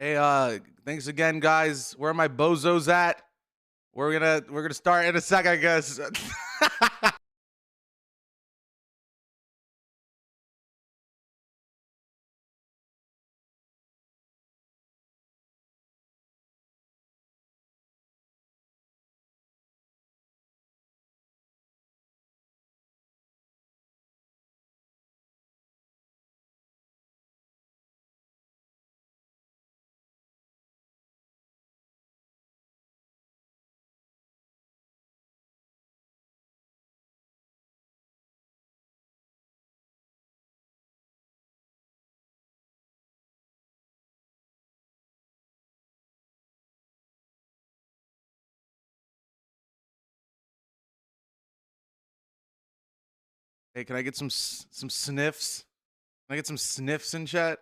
Hey, thanks again, guys. Where are my bozos at? We're gonna start in a sec, I guess. Hey, can I get some sniffs? Can I get some sniffs in chat?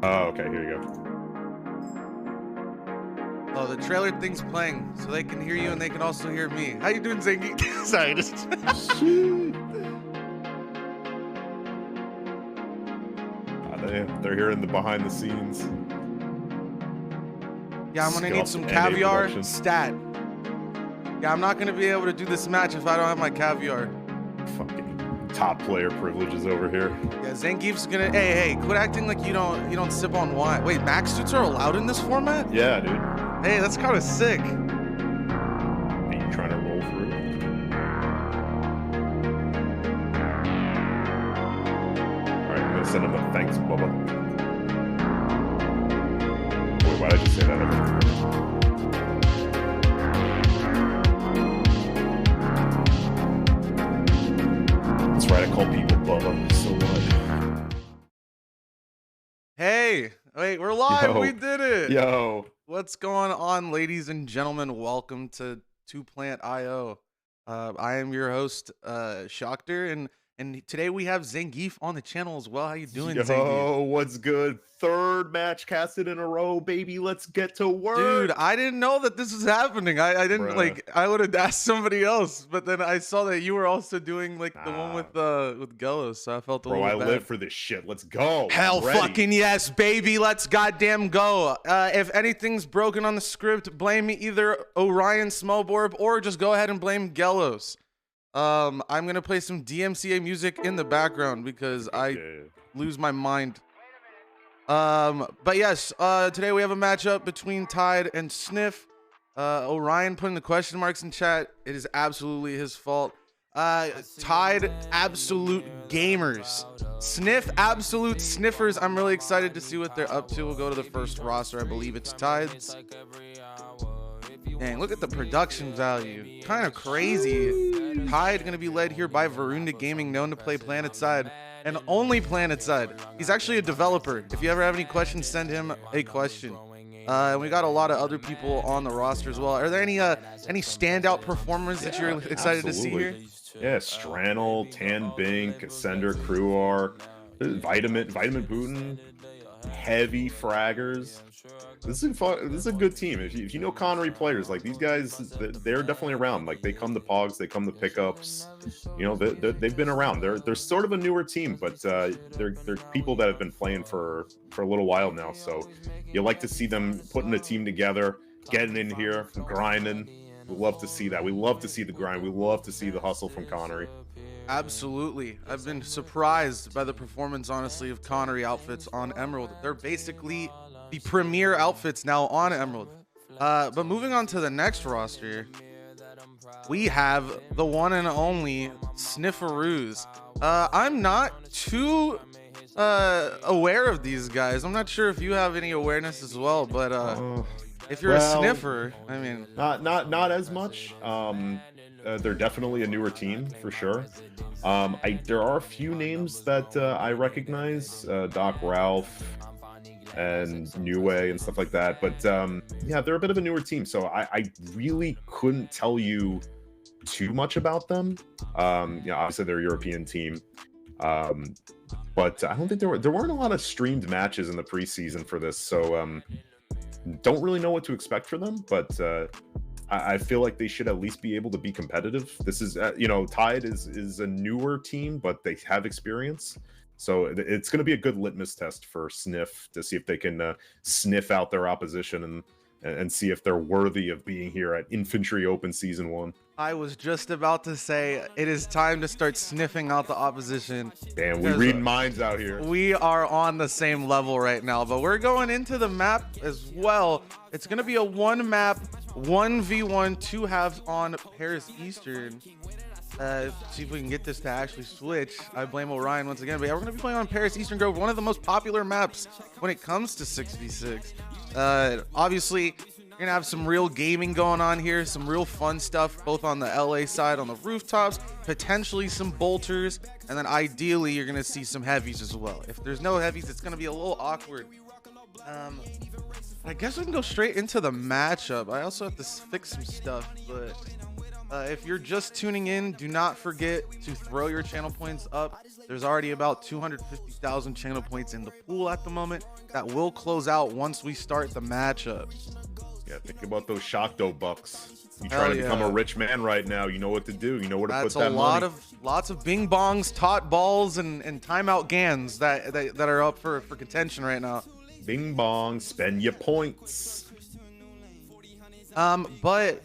Oh, okay, here you go. Oh, the trailer thing's playing, so they can hear you and they can also hear me. How you doing, Zangief? Sorry, just. They're here in the behind the scenes. Yeah, I'm gonna need Scuffed some NA caviar production. stat. Yeah, I'm not gonna be able to do this match if I don't have my caviar. Fucking top player privileges over here. Yeah, Zangief's gonna. Hey, quit acting like you don't sip on wine. Wait, max suits are allowed in this format? Yeah, dude. Hey, that's kind of sick. Are you trying to roll through? Alright, I'm gonna send him a thanks, Bubba. Wait, why did I just say that? That's right, I call people Bubba, so what? Hey, wait, we're live. Yo. We did it. Yo. What's going on, ladies and gentlemen? Welcome to Two Plant IO. I am your host, Shoctor, and today we have Zangief on the channel as well. How you doing, Zangief? Yo, what's good? Third match casted in a row, baby. Let's get to work. Dude, I didn't know that this was happening. I didn't Bruh. I would have asked somebody else, but then I saw that you were also doing like the one with Gellos, so I felt a Bro, I little bad. live for this shit. Let's go. Hell I'm ready. fucking yes, baby. Let's goddamn go. If anything's broken on the script, blame me either Orion Smallborb or just go ahead and blame Gellos. I'm gonna play some DMCA music in the background because I lose my mind. But yes, today we have a matchup between Tide and SNIF. Orion putting the question marks in chat. It is absolutely his fault. Tide, absolute gamers. SNIF, absolute sniffers. I'm really excited to see what they're up to. We'll go to the first roster. I believe it's Tides. Dang, look at the production value. Kind of crazy. Tide going to be led here by Varunda Gaming, known to play PlanetSide and only PlanetSide. He's actually a developer. If you ever have any questions, send him a question. And we got a lot of other people on the roster as well. Are there any standout performers that you're excited to see here? Yeah, Stranel, Tan Bink, Ascender, Cruark, Vitamin Booten, heavy fraggers. This is fun. This is a good team. If you know Connery players, like these guys, they're definitely around. Like they come to Pogs, they come to pickups. You know, they've been around. They're sort of a newer team, but they're people that have been playing for a little while now. So you like to see them putting a team together, getting in here, grinding. We love to see that. We love to see the grind. We love to see the hustle from Connery. Absolutely. I've been surprised by the performance, honestly, of Connery outfits on Emerald. They're basically the premier outfits now on Emerald. But moving on to the next roster, we have the one and only Snifferoos. I'm not too aware of these guys. I'm not sure if you have any awareness as well, but if you're a sniffer, I mean, not as much. They're definitely a newer team for sure. There are a few names that I recognize, Doc Ralph and New Way and stuff like that. But yeah, they're a bit of a newer team, so I really couldn't tell you too much about them. Obviously they're a European team, but I don't think there weren't a lot of streamed matches in the preseason for this, so don't really know what to expect for them. But I feel like they should at least be able to be competitive. This is Tide is a newer team, but they have experience. So it's going to be a good litmus test for SNIF to see if they can sniff out their opposition and see if they're worthy of being here at Infantry Open Season 1. I was just about to say it is time to start sniffing out the opposition. Damn, we read minds out here. We are on the same level right now, but we're going into the map as well. It's going to be a one map, 1v1, 2 halves on Paris Eastern. See if we can get this to actually switch. I blame Orion once again, but yeah, we're going to be playing on Paris Eastern Grove, one of the most popular maps when it comes to 6v6. Obviously, you're going to have some real gaming going on here, some real fun stuff, both on the LA side, on the rooftops, potentially some bolters, and then ideally, you're going to see some heavies as well. If there's no heavies, it's going to be a little awkward. I guess we can go straight into the matchup. I also have to fix some stuff, but if you're just tuning in, do not forget to throw your channel points up. There's already about 250,000 channel points in the pool at the moment. That will close out once we start the matchup. Yeah, think about those Shoctor bucks. You trying to become a rich man right now. You know what to do. You know where to put that money. Lots of bing bongs, tot balls, and timeout gans that are up for contention right now. Bing bong, spend your points. But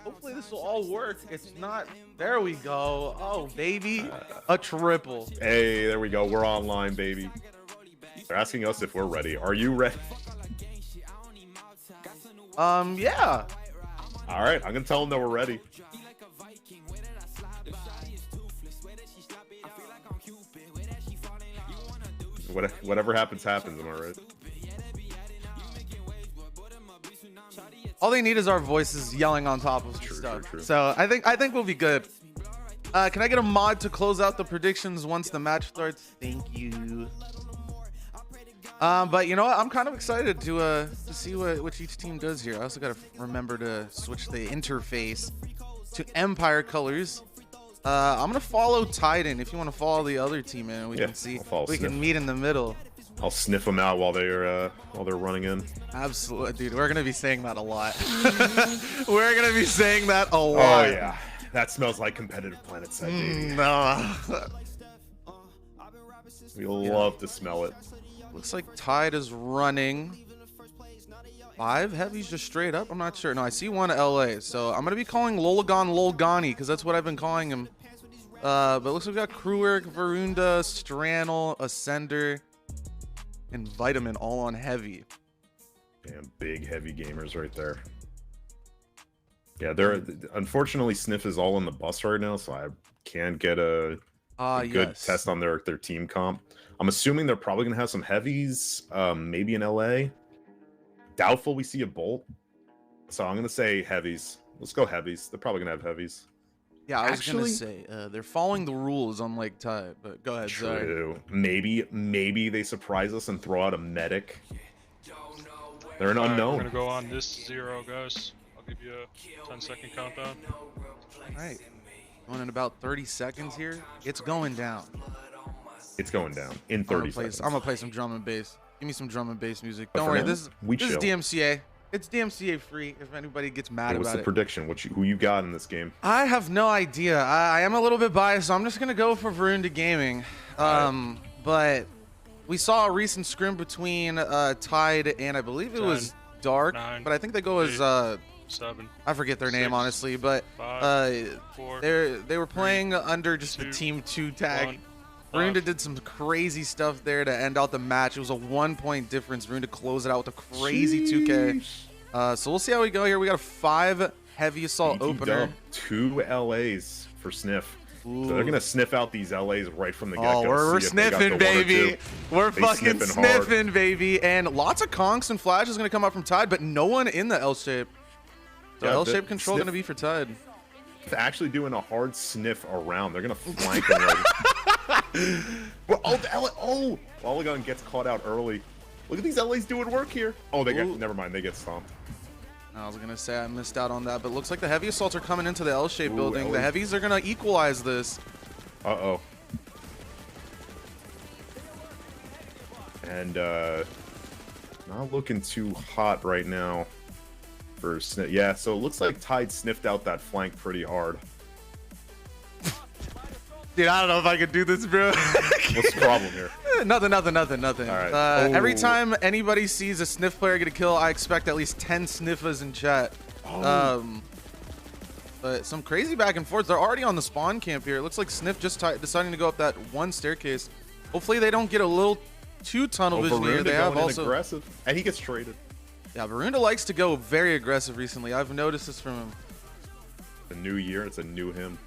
hopefully this will all work. It's not. There we go. Oh baby, a triple. Hey, there we go. We're online, baby. They're asking us if we're ready. Are you ready? Yeah. All right, I'm gonna tell them that we're ready. Whatever happens, happens. Am I right? All they need is our voices yelling on top of stuff. True. So I think we'll be good. Can I get a mod to close out the predictions once the match starts? Thank you. But you know what? I'm kind of excited to see what each team does here. I also got to remember to switch the interface to Empire colors. I'm gonna follow Titan. If you want to follow the other team in, we can see. We can meet in the middle. I'll sniff them out while they're running in. Absolutely, dude. We're gonna be saying that a lot. We're gonna be saying that a lot. Oh yeah, that smells like competitive Planet Side, baby. No. We love to smell it. Looks like Tide is running 5 heavies just straight up. I'm not sure. No, I see one LA. So I'm gonna be calling Lolagon Lolgani because that's what I've been calling him. But looks like we got Kruger, Varunda, Stranel, Ascender, and Vitamin all on heavy. Damn, big heavy gamers right there. Yeah, they're unfortunately SNIF is all on the bus right now, so I can't get a good test on their team comp. I'm assuming they're probably gonna have some heavies, maybe in LA. Doubtful we see a bolt, so I'm gonna say heavies. Let's go heavies. They're probably gonna have heavies. Yeah, I was gonna say they're following the rules unlike Tide, but go ahead. True. Sorry. Maybe they surprise us and throw out a medic. They're an unknown. We're gonna go on this 0, guys. I'll give you a 10-second countdown. All right, going in about 30 seconds here. It's going down. It's going down in 30 seconds. I'm gonna play some drum and bass. Give me some drum and bass music. Don't worry, this is DMCA. It's DMCA free if anybody gets mad about it. What's the prediction? Who you got in this game? I have no idea. I am a little bit biased, so I'm just going to go for Varunda Gaming. But we saw a recent scrim between Tide and I believe it was Dark, 9, but I think they go 8, as 7. I forget their 6, name honestly, but 5, 4, they were playing under just 2, the Team 2 tag. Varunda did some crazy stuff there to end out the match. It was a 1-point difference. Varunda closed it out with a crazy 2K. So we'll see how we go here. We got a 5 heavy assault opener. 2 LAs for SNIF. So they're gonna sniff out these LAs right from the Oh, get-go. we're see if they got sniffing, the one or baby. two. We're They fucking sniffing hard. sniffing, baby. And lots of conks and flashes going to come up from Tide, but no one in the L shape. So Yeah, L the shape control sniff- going to be for Tide. They're actually doing a hard sniff around. They're gonna flank him. Well, oh, the LA, oh, Polygon gets caught out early. Look at these LAs doing work here. Oh, they get. Ooh. Never mind. They get stomped. I was going to say I missed out on that, but looks like the heavy assaults are coming into the L shape Ooh, building. The LA. heavies are going to equalize this. Uh-oh. And not looking too hot right now for Sniff. Yeah, so it looks like Tide sniffed out that flank pretty hard. Dude, I don't know if I could do this, bro. What's the problem here? Nothing. All right. Every Oh. time anybody sees a sniff player get a kill, I expect at least 10 sniffers in chat. Oh. But some crazy back and forth. They're already on the spawn camp here. It looks like Sniff just deciding to go up that one staircase. Hopefully they don't get a little too tunnel vision here. They have also aggressive, and he gets traded. Yeah, Varunda likes to go very aggressive recently. I've noticed this from him. The new year, it's a new him.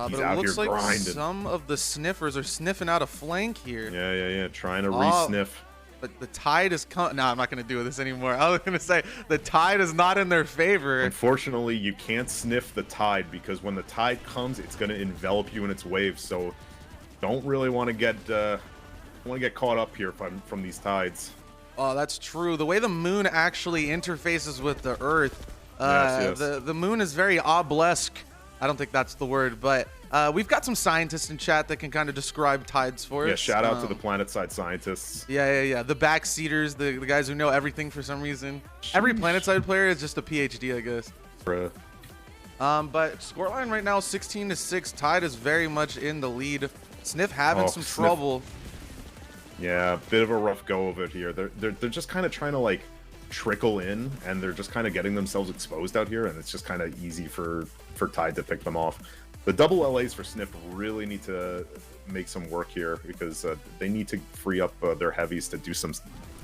He's But it out looks here like grinding. some of the sniffers are sniffing out a flank here. Yeah. Trying to Oh. re-sniff. But the Tide is coming. No, I'm not going to do this anymore. I was going to say the Tide is not in their favor. Unfortunately, you can't sniff the Tide because when the Tide comes, it's going to envelop you in its wave. So don't really want to get caught up here from these Tides. Oh, that's true. The way the moon actually interfaces with the Earth, Yes. the moon is very obelisk. I don't think that's the word, but we've got some scientists in chat that can kind of describe tides for us. Yeah, shout out to the planet side scientists. Yeah. The backseaters, the guys who know everything for some reason. Every planet side player is just a PhD, I guess. Bruh. But scoreline right now 16-6. Tide is very much in the lead. Sniff having some Sniff. trouble. Yeah, bit of a rough go of it here. They're just kind of trying to like trickle in, and they're just kind of getting themselves exposed out here, and it's just kind of easy for Tide to pick them off. The double LAs for Sniff really need to make some work here because they need to free up their heavies to do some,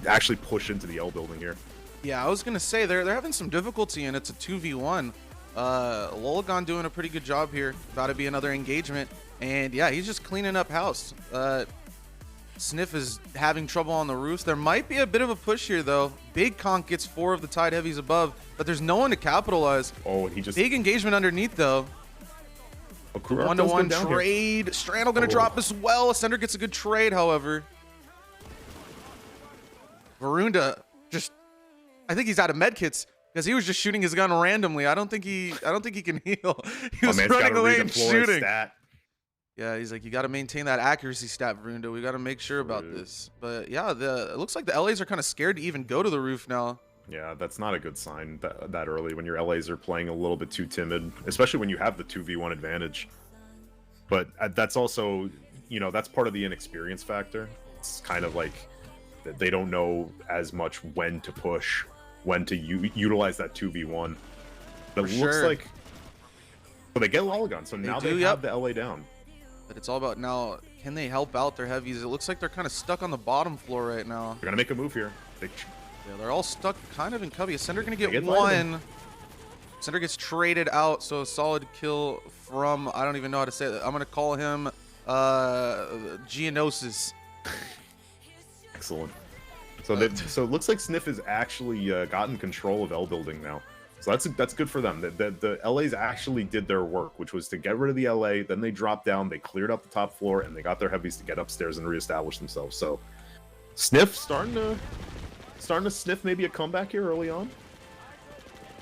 actually push into the L building here. Yeah, I was gonna say they're having some difficulty, and it's a 2v1. Lolagon doing a pretty good job here. About to be another engagement, and yeah, he's just cleaning up house. Sniff is having trouble on the roofs. There might be a bit of a push here, though. Big Conk gets 4 of the Tide heavies above, but there's no one to capitalize. Oh, and he just Big engagement underneath, though. One-to-one trade. Strandle gonna drop as well. Ascender gets a good trade, however. Varunda just, I think he's out of medkits because he was just shooting his gun randomly. I don't think he can heal. He was running away and shooting. Yeah, he's like, you got to maintain that accuracy stat, Varunda. We got to make sure about this. But yeah, it looks like the LAs are kind of scared to even go to the roof now. Yeah, that's not a good sign that early when your LAs are playing a little bit too timid, especially when you have the 2v1 advantage. But that's also, that's part of the inexperience factor. It's kind of like they don't know as much when to push, when to utilize that 2v1. But it looks like they get Lolagon, so now they have the LA down. But it's all about now, can they help out their heavies? It looks like they're kind of stuck on the bottom floor right now. They're going to make a move here. Yeah, they're all stuck kind of in cubby. Ascender going to get one. Ascender gets traded out, so a solid kill from, I don't even know how to say that. I'm going to call him Geonosis. Excellent. So it looks like Sniff has actually gotten control of L building now. So that's good for them. The LAs actually did their work, which was to get rid of the LA. Then they dropped down, they cleared up the top floor, and they got their heavies to get upstairs and reestablish themselves. So Sniff starting to sniff maybe a comeback here early on.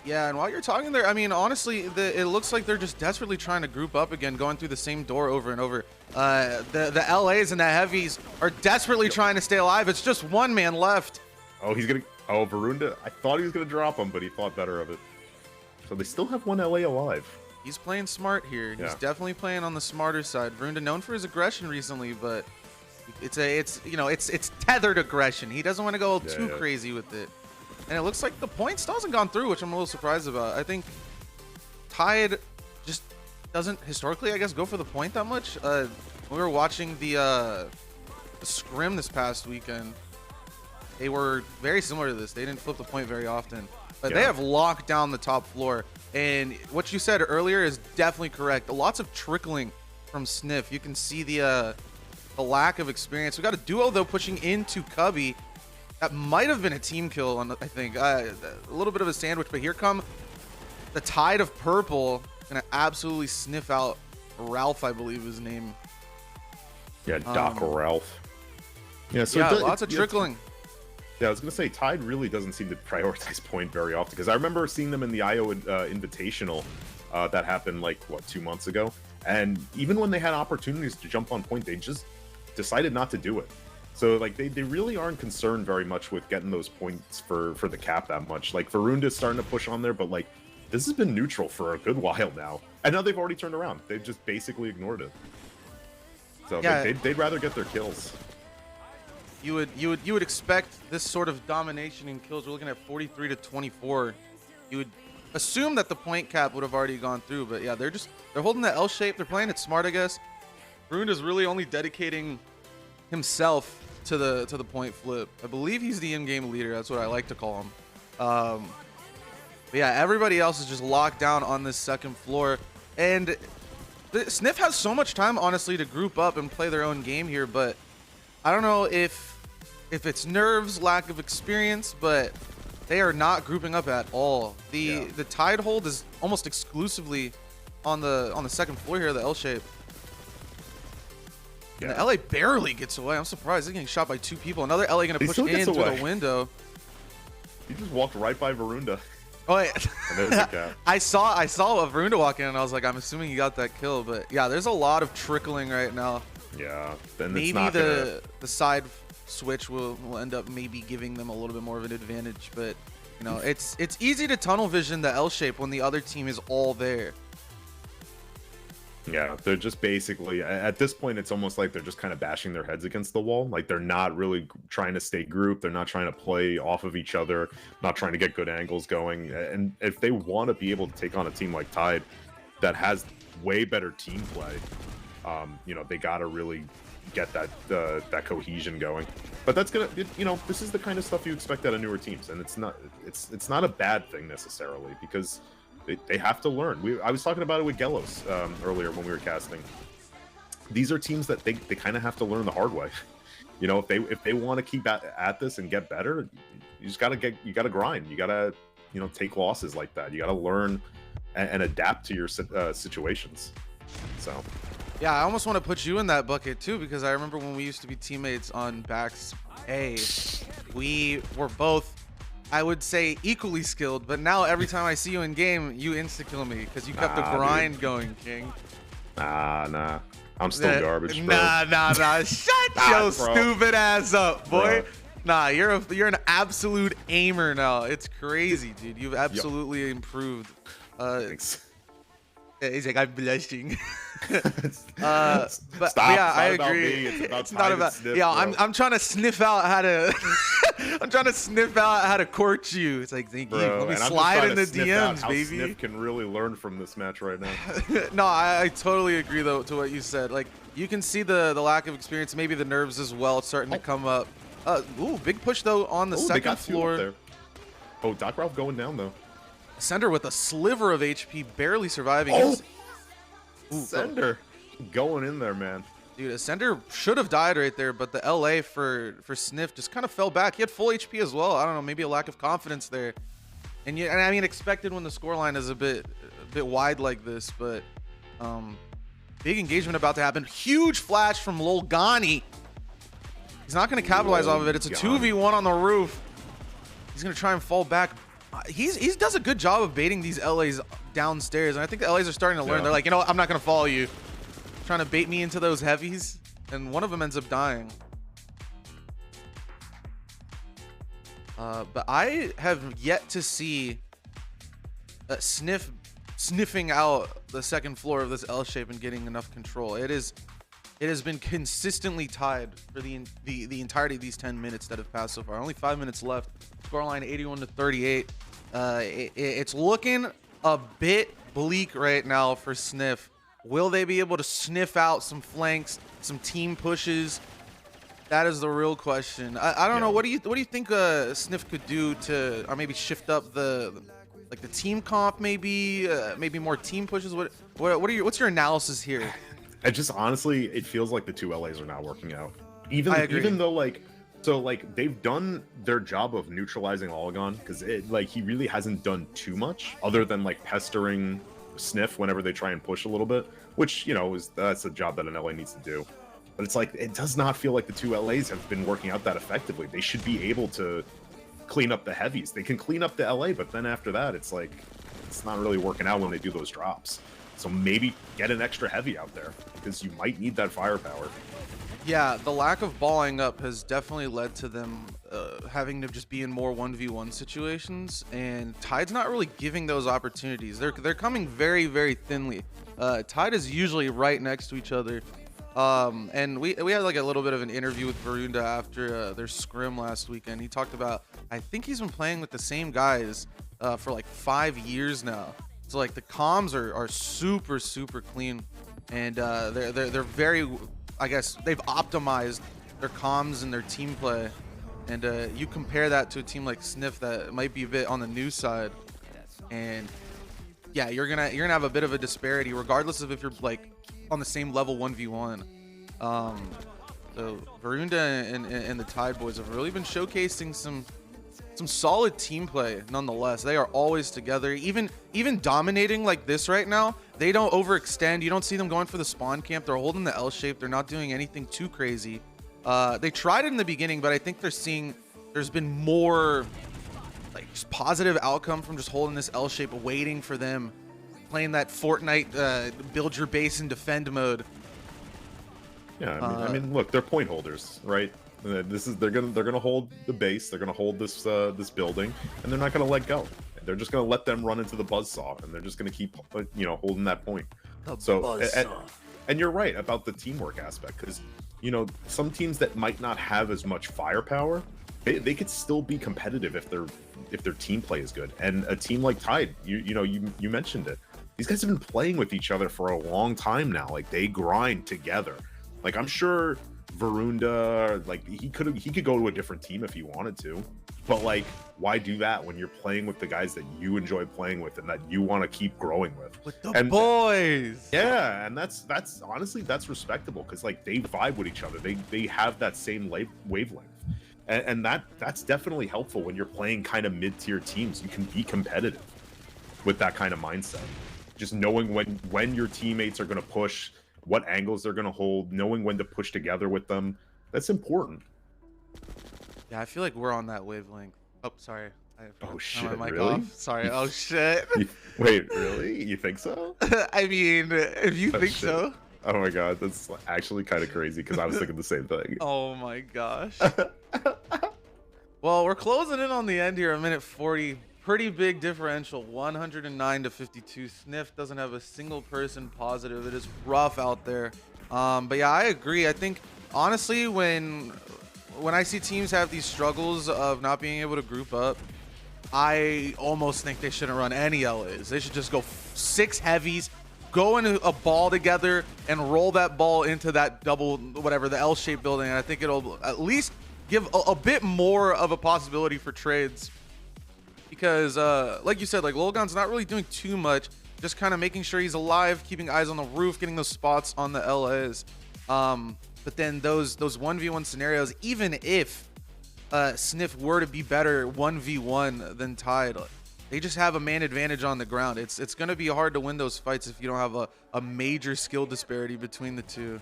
Yeah, and while you're talking there, I mean, honestly, it looks like they're just desperately trying to group up again, going through the same door over and over. The LAs and the heavies are desperately trying to stay alive. It's just one man left. Oh, Varunda. I thought he was gonna drop him, but he thought better of it. So they still have one LA alive. He's playing smart here. Yeah. He's definitely playing on the smarter side. Varunda known for his aggression recently, but it's tethered aggression. He doesn't want to go too crazy with it. And it looks like the point still hasn't gone through, which I'm a little surprised about. I think Tide just doesn't historically, I guess, go for the point that much. We were watching the scrim this past weekend. They were very similar to this. They didn't flip the point very often, but they have locked down the top floor. And what you said earlier is definitely correct. Lots of trickling from SNIF. You can see the lack of experience. We got a duo though pushing into Cubby. That might have been a team kill on, I think. A little bit of a sandwich, but here come the Tide of Purple. Gonna absolutely sniff out Ralph, I believe his name. Yeah, Doc Ralph. Yeah, so yeah, lots of trickling. Yeah, I was gonna say Tide really doesn't seem to prioritize point very often, because I remember seeing them in the IO Invitational that happened like what 2 months ago, and even when they had opportunities to jump on point, they just decided not to do it. So like they really aren't concerned very much with getting those points for the cap that much. Like Varunda's starting to push on there, but like this has been neutral for a good while now, and now they've already turned around. They've just basically ignored it. So yeah, they'd rather get their kills. You would expect this sort of domination in kills. We're looking at 43 to 24. You would assume that the point cap would have already gone through, but yeah, they're holding the L shape. They're playing it smart, I guess. Varunda is really only dedicating himself to the point flip. I believe he's the in-game leader. That's what I like to call him. But yeah, everybody else is just locked down on this second floor, and SNIF has so much time, honestly, to group up and play their own game here. But I don't know if it's nerves, lack of experience, but they are not grouping up at all. The Tide hold is almost exclusively on the second floor here, the L shape. Yeah. And the LA barely gets away. I'm surprised. They're getting shot by 2 people. Another LA gonna push in through the window. He just walked right by Varunda. Oh wait. And I saw a Varunda walk in, and I was like, I'm assuming he got that kill. But yeah, there's a lot of trickling right now. Yeah. Then maybe it's not the side switch will end up maybe giving them a little bit more of an advantage. But you know, it's easy to tunnel vision the L shape when the other team is all there. Yeah, they're just basically, at this point, it's almost like they're just kind of bashing their heads against the wall. Like, they're not really trying to stay grouped. They're not trying to play off of each other, not trying to get good angles going. And if they want to be able to take on a team like Tide that has way better team play, you know, they got to really get that cohesion going. But that's gonna, you know, this is the kind of stuff you expect out of newer teams, and it's not a bad thing necessarily, because they have to learn. I was talking about it with Gelos earlier when we were casting. These are teams that they kind of have to learn the hard way. You know, if they want to keep at this and get better, you just gotta grind. You gotta, you know, take losses like that. You gotta learn and adapt to your situations. So yeah, I almost want to put you in that bucket too, because I remember when we used to be teammates on Bax A, we were both, I would say, equally skilled, but now every time I see you in game, you insta-kill me because you kept the grind going, King. Nah. I'm still garbage, bro. Nah. Shut your stupid ass up, boy. Bro. Nah, you're an absolute aimer now. It's crazy, dude. You've absolutely improved. Thanks. He's like, I'm blushing. But yeah, I agree. It's not about sniff, yeah, bro. I'm trying to sniff out how to I'm trying to sniff out how to court you. It's like, Zangief, let me slide in the DMs, baby. Sniff can really learn from this match right now. No, I totally agree though to what you said. Like, you can see the lack of experience, maybe the nerves as well, starting to come up. Ooh, big push though on the second floor. There. Oh, Doc Ralph going down though. Sender with a sliver of HP, barely surviving. Oh, Sender going in there, man. Dude, Sender should have died right there, but the LA for SNIF just kind of fell back. He had full HP as well. I don't know, maybe a lack of confidence there. And I mean, expected when the scoreline is a bit wide like this, but big engagement about to happen. Huge flash from Lolgani. He's not going to capitalize off of it. It's a 2v1 on the roof. He's going to try and fall back. He does a good job of baiting these LAs downstairs, and I think the LAs are starting to learn. Yeah. They're like, you know what? I'm not going to follow you. Trying to bait me into those heavies, and one of them ends up dying. But I have yet to see SNIF sniffing out the second floor of this L shape and getting enough control. It has been consistently tied for the entirety of these 10 minutes that have passed so far. Only 5 minutes left. Scoreline 81 to 38. It's looking a bit bleak right now for SNIF. Will they be able to sniff out some flanks, some team pushes? That is the real question. I don't know. What do you think SNIF could do to, or maybe shift up the team comp? Maybe more team pushes. What's your analysis here? And just honestly, it feels like the two LAs are not working out. I agree. Even though like they've done their job of neutralizing Oligon, because he really hasn't done too much other than like pestering SNIF whenever they try and push a little bit, which that's a job that an LA needs to do. But it's like it does not feel like the two LAs have been working out that effectively. They should be able to clean up the heavies. They can clean up the LA, but then after that, it's like it's not really working out when they do those drops. So maybe get an extra heavy out there because you might need that firepower. Yeah, the lack of balling up has definitely led to them having to just be in more 1v1 situations, and Tide's not really giving those opportunities. They're coming very, very thinly. Tide is usually right next to each other. And we had like a little bit of an interview with Varunda after their scrim last weekend. He talked about, I think he's been playing with the same guys for like 5 years now. So like the comms are super, super clean, and they're very, I guess they've optimized their comms and their team play. And you compare that to a team like SNIF that might be a bit on the new side, and yeah, you're gonna have a bit of a disparity regardless of if you're like on the same level 1v1. So Varunda and the Tide boys have really been showcasing some solid team play nonetheless. They are always together, even dominating like this right now. They don't overextend. You don't see them going for the spawn camp. They're holding the L shape. They're not doing anything too crazy. They tried it in the beginning, but I think they're seeing there's been more like just positive outcome from just holding this L shape, waiting for them, playing that Fortnite build your base and defend mode. Yeah, I mean, look, they're point holders, right? They're gonna hold the base. They're gonna hold this this building, and they're not gonna let go. They're just gonna let them run into the buzzsaw, and they're just gonna keep holding that point. And you're right about the teamwork aspect, because some teams that might not have as much firepower, they could still be competitive if their team play is good. And a team like Tide, you mentioned it. These guys have been playing with each other for a long time now. Like, they grind together. Like, I'm sure Varunda, like, he could go to a different team if he wanted to, but like, why do that when you're playing with the guys that you enjoy playing with and that you want to keep growing with the boys? Yeah, and that's honestly, that's respectable, because like they vibe with each other. They have that same wavelength, and that's definitely helpful when you're playing kind of mid-tier teams. You can be competitive with that kind of mindset, just knowing when your teammates are going to push, what angles they're going to hold, knowing when to push together with them. That's important. Yeah, I feel like we're on that wavelength. Oh, sorry. Oh shit, my mic really? off. Sorry. Oh shit. Wait, really? You think so? I mean, if you think so. Oh my god, that's actually kind of crazy, because I was thinking the same thing. Oh my gosh. Well, we're closing in on the end here, a minute 40. Pretty big differential, 109 to 52. SNIF doesn't have a single person positive. It is rough out there. But yeah, I agree. I think honestly, when I see teams have these struggles of not being able to group up, I almost think they shouldn't run any LAs. They should just go 6 heavies, go in a ball together, and roll that ball into that double, whatever, the L-shaped building. And I think it'll at least give a bit more of a possibility for trades. Because, like you said, like Lolgon's not really doing too much, just kind of making sure he's alive, keeping eyes on the roof, getting those spots on the LAs. But then those 1v1 scenarios, even if SNIF were to be better 1v1 than Tide, they just have a man advantage on the ground. It's going to be hard to win those fights if you don't have a major skill disparity between the two.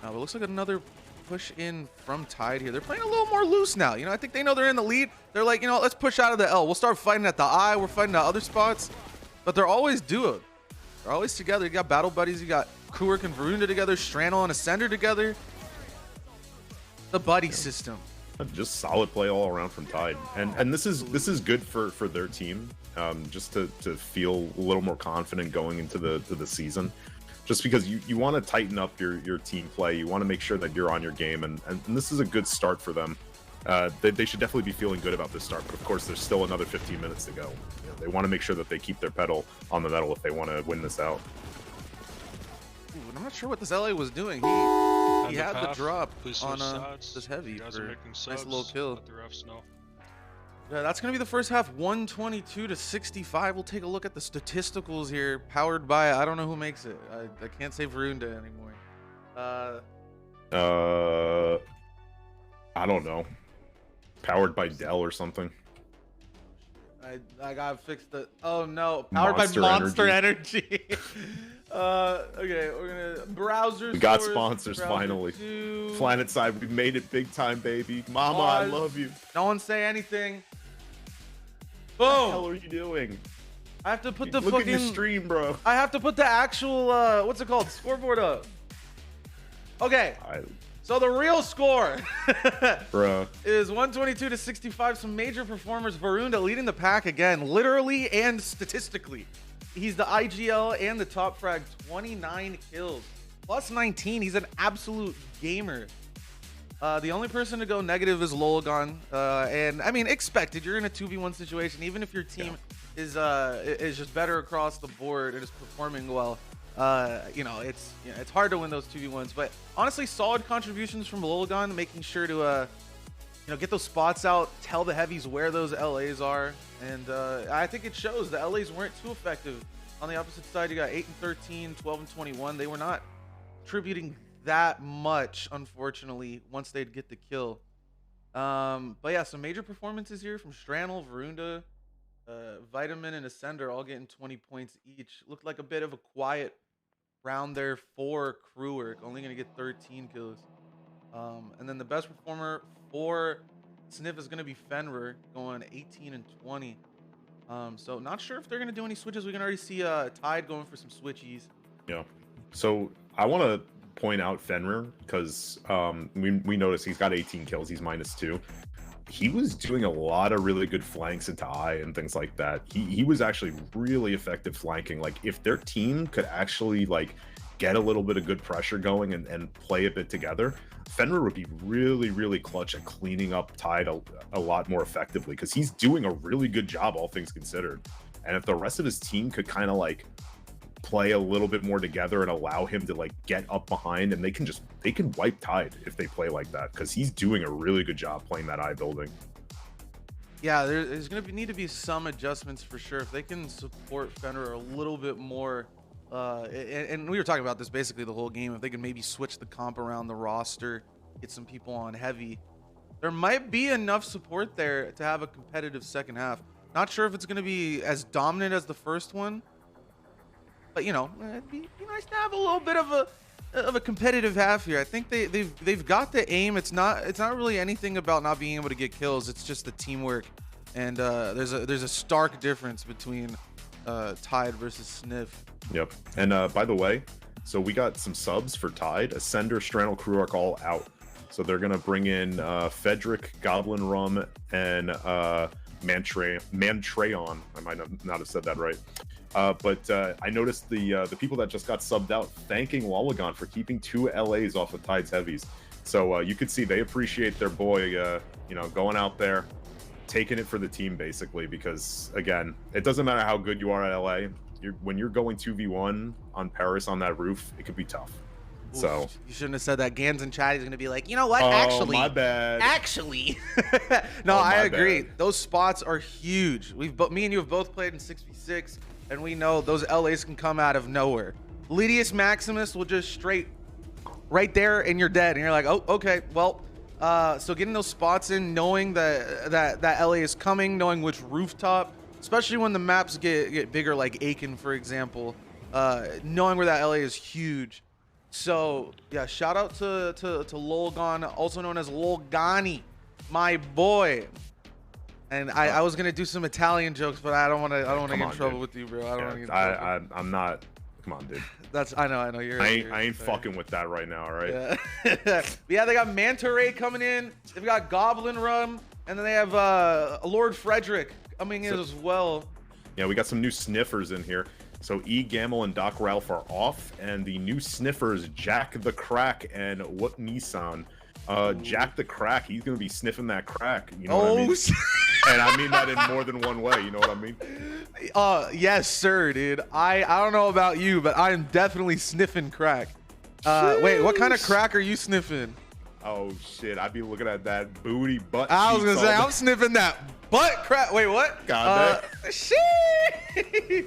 But it looks like another push in from Tide here. They're playing a little more loose now. I think they know they're in the lead. They're like, let's push out of the L. We'll start fighting at the I. We're fighting at other spots. But they're always duo. They're always together. You got battle buddies. You got Kruark and Varunda together. Strano and Ascender together. The buddy system. Just solid play all around from Tide. And this is good for their team. Just to feel a little more confident going into the season. Just because you want to tighten up your team play. You want to make sure that you're on your game, and this is a good start for them. They should definitely be feeling good about this start, but of course there's still another 15 minutes to go. They want to make sure that they keep their pedal on the metal if they want to win this out. Ooh, I'm not sure what this LA was doing. He had the drop on this heavy for a nice little kill. Yeah, that's gonna be the first half, 122 to 65. We'll take a look at the statisticals here, powered by I don't know who makes it. I can't say Varunda anymore. I don't know. Powered by Dell or something. I gotta fix the. Oh no, powered by Monster Energy. Okay, we're gonna browser. We got sponsors finally. Planet Side, we made it big time, baby. Mama, I love you. No one say anything. Boom. What Boom. the hell are you doing? I have to put the Look fucking. at your stream, bro. I have to put the actual what's it called, scoreboard up. Okay. So the real score, bro, is 122 to 65. Some major performers. Varunda leading the pack again, literally and statistically. He's the IGL and the top frag, 29 kills, plus 19. He's an absolute gamer. The only person to go negative is Lolagon, and I mean, expected. You're in a 2v1 situation, even if your team is just better across the board and is performing well. You know, it's hard to win those 2v1s, but honestly, solid contributions from Lolagon, making sure to get those spots out, tell the heavies where those LAs are, and I think it shows. The LAs weren't too effective. On the opposite side, you got 8 and 13, 12 and 21. They were not contributing that much, unfortunately, once they'd get the kill. But yeah, some major performances here from Stranel, Varunda, Vitamin, and Ascender, all getting 20 points each. Looked like a bit of a quiet round there for Crewwork, only going to get 13 kills. And then the best performer for SNIF is going to be Fenrir, going 18 and 20. So not sure if they're going to do any switches. We can already see Tide going for some switchies. Yeah. So I want to point out Fenrir because we noticed he's got 18 kills. He's -2. He was doing a lot of really good flanks into I and things like that. He was actually really effective flanking. Like if their team could actually like get a little bit of good pressure going and play a bit together, Fenrir would be really, really clutch at cleaning up Tide a lot more effectively because he's doing a really good job, all things considered. And if the rest of his team could kind of like play a little bit more together and allow him to like get up behind, and they can wipe Tide if they play like that because he's doing a really good job playing that I building. Yeah, there's gonna need to be some adjustments for sure. If they can support Fenrir a little bit more, and we were talking about this basically the whole game. If they can maybe switch the comp around the roster, get some people on heavy, there might be enough support there to have a competitive second half. Not sure if it's gonna be as dominant as the first one, but it'd be nice to have a little bit of a competitive half here. I think they've got the aim. It's not really anything about not being able to get kills. It's just the teamwork, and there's a stark difference between Tide versus SNIF. Yep. And by the way, so we got some subs for Tide. Ascender, Stranel, Crewwork all out. So they're gonna bring in Fedric, Goblin Rum, and Mantreon. I might not have said that right. But I noticed the people that just got subbed out thanking Lolagon for keeping 2 LAs off of Tide's heavies. So you could see they appreciate their boy, going out there, taking it for the team basically. Because again, it doesn't matter how good you are at LA. When you're going 2v1 on Paris on that roof, it could be tough. Oof, so you shouldn't have said that. Gans and Chatty's gonna be like, you know what? Oh, actually, my bad. Actually, no, Oh, I my agree. bad. Those spots are huge. Me and you have both played in 6v6, and we know those LAs can come out of nowhere. Lydius Maximus will just straight right there, and you're dead. And you're like, oh, okay, well. So getting those spots in, knowing that LA is coming, knowing which rooftop, especially when the maps get bigger, like Aiken, for example, knowing where that LA is huge. So yeah, shout out to Lolgan, also known as Lolgani, my boy. And I was gonna do some Italian jokes, but I don't want to get in trouble with you, bro. I don't want to get in trouble. I'm not. Come on, dude. I know you're. I ain't fucking with that right now, all right? Yeah. Yeah, they got Manta Ray coming in. They've got Goblin Rum, and then they have Lord Frederick coming in as well. Yeah, we got some new sniffers in here. So E, Gamel, and Doc Ralph are off, and the new sniffers, Jack the Crack and What Nissan. Jack the Crack, he's gonna be sniffing that crack. You know what I mean? And I mean that in more than one way. You know what I mean? Yes, sir, dude. I don't know about you, but I am definitely sniffing crack. Wait, what kind of crack are you sniffing? Oh shit! I'd be looking at that booty butt. I was gonna cheeks say all I'm sniffing that butt crap. Wait, what? God Shit.